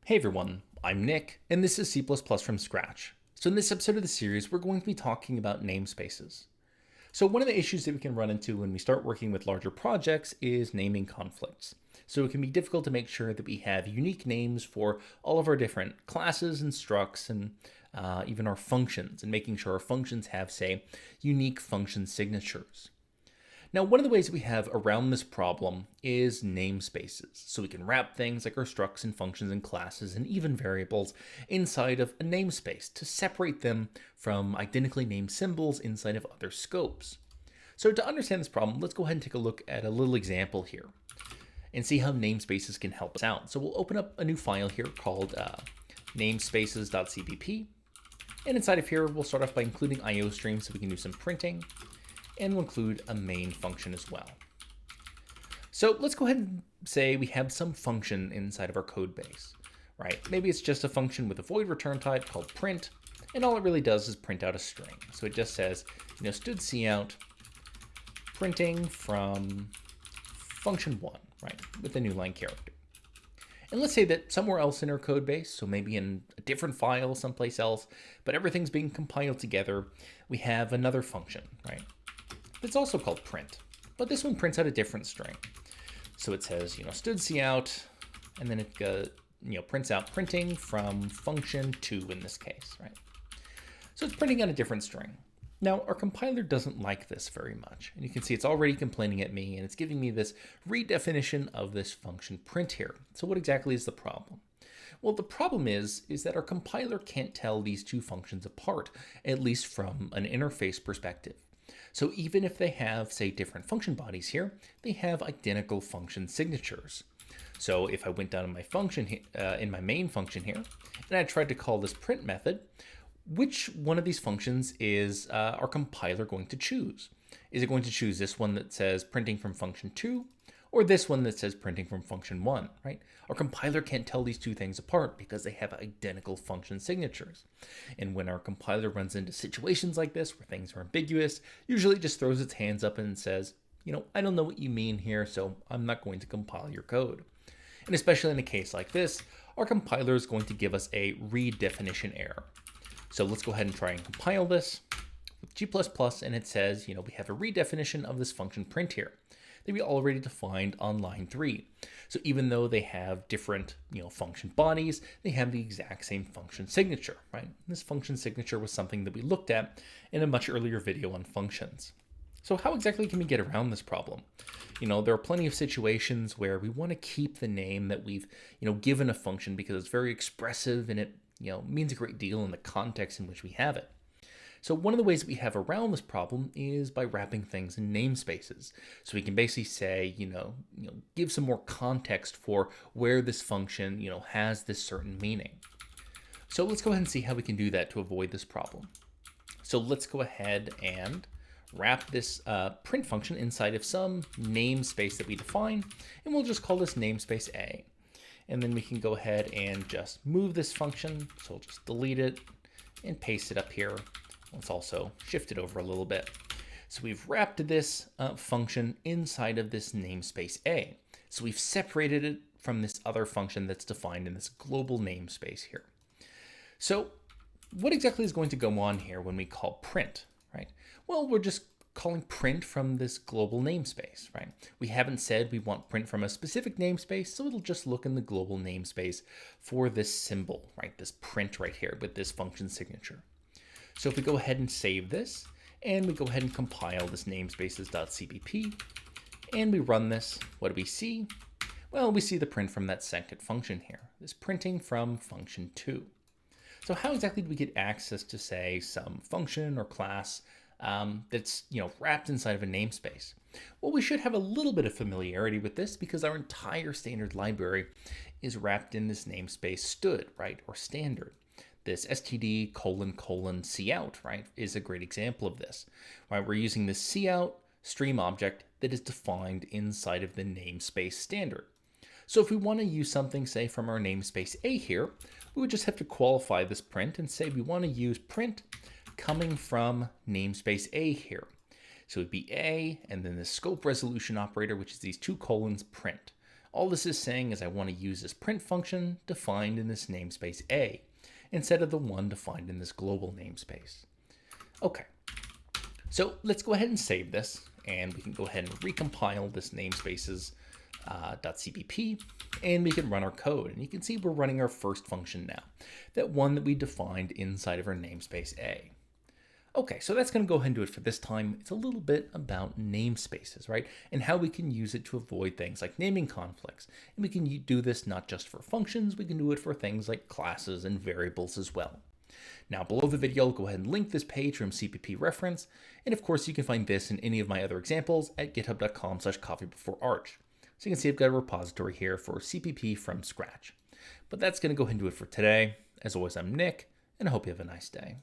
Hey everyone, I'm Nick, and this is C++ from scratch. So in this episode of the series, we're going to be talking about namespaces. So one of the issues that we can run into when we start working with larger projects is naming conflicts. So it can be difficult to make sure that we have unique names for all of our different classes and structs and even our functions, and making sure our functions have, say, unique function signatures. Now, one of the ways we have around this problem is namespaces. So we can wrap things like our structs and functions and classes and even variables inside of a namespace to separate them from identically named symbols inside of other scopes. So to understand this problem, let's go ahead and take a look at a little example here and see how namespaces can help us out. So we'll open up a new file here called namespaces.cpp. And inside of here, we'll start off by including IO streams so we can do some printing. And we'll include a main function as well. So let's go ahead and say we have some function inside of our code base, right? Maybe it's just a function with a void return type called print, and all it really does is print out a string. So it just says, std cout printing from function 1, right, with a new line character. And let's say that somewhere else in our code base, so maybe in a different file someplace else, but everything's being compiled together, we have another function, right? It's also called print, but this one prints out a different string. So it says, std cout, and then it prints out printing from function 2 in this case, right? So it's printing out a different string. Now, our compiler doesn't like this very much, and you can see it's already complaining at me, and it's giving me this redefinition of this function print here. So what exactly is the problem? Well, the problem is that our compiler can't tell these two functions apart, at least from an interface perspective. So even if they have, say, different function bodies here, they have identical function signatures. So if I went down in my function, in my main function here, and I tried to call this print method, which one of these functions is our compiler going to choose? Is it going to choose this one that says printing from function 2, or this one that says printing from function 1, right? Our compiler can't tell these two things apart because they have identical function signatures. And when our compiler runs into situations like this where things are ambiguous, usually it just throws its hands up and says, I don't know what you mean here, so I'm not going to compile your code. And especially in a case like this, our compiler is going to give us a redefinition error. So let's go ahead and try and compile this with G++, and it says, we have a redefinition of this function print here that we already defined on line 3. So even though they have different, function bodies, they have the exact same function signature, right? This function signature was something that we looked at in a much earlier video on functions. So how exactly can we get around this problem? There are plenty of situations where we want to keep the name that we've, given a function because it's very expressive and it, means a great deal in the context in which we have it. So one of the ways that we have around this problem is by wrapping things in namespaces. So we can basically say, give some more context for where this function, has this certain meaning. So let's go ahead and see how we can do that to avoid this problem. So let's go ahead and wrap this print function inside of some namespace that we define, and we'll just call this namespace A. And then we can go ahead and just move this function. So we'll just delete it and paste it up here. Let's also shift it over a little bit. So we've wrapped this function inside of this namespace A. So we've separated it from this other function that's defined in this global namespace here. So what exactly is going to go on here when we call print, right? Well, we're just calling print from this global namespace, right? We haven't said we want print from a specific namespace, so it'll just look in the global namespace for this symbol, right? This print right here with this function signature. So if we go ahead and save this, and we go ahead and compile this namespaces.cpp, and we run this, what do we see? Well, we see the print from that second function here, this printing from function 2. So how exactly do we get access to, say, some function or class that's wrapped inside of a namespace? Well, we should have a little bit of familiarity with this because our entire standard library is wrapped in this namespace std, right, or standard. This std : cout, right, is a great example of this. Right, we're using this cout stream object that is defined inside of the namespace standard. So if we want to use something, say, from our namespace A here, we would just have to qualify this print and say we want to use print coming from namespace A here. So it would be A, and then the scope resolution operator, which is these two colons print. All this is saying is I want to use this print function defined in this namespace A instead of the one defined in this global namespace. Okay, so let's go ahead and save this, and we can go ahead and recompile this namespaces .cpp, and we can run our code. And you can see we're running our first function now, that one that we defined inside of our namespace A. Okay, so that's going to go ahead and do it for this time. It's a little bit about namespaces, right? And how we can use it to avoid things like naming conflicts. And we can do this not just for functions, we can do it for things like classes and variables as well. Now below the video, I'll go ahead and link this page from CPP reference. And of course, you can find this and any of my other examples at github.com/coffeebeforearch. So you can see I've got a repository here for CPP from scratch. But that's going to go ahead and do it for today. As always, I'm Nick, and I hope you have a nice day.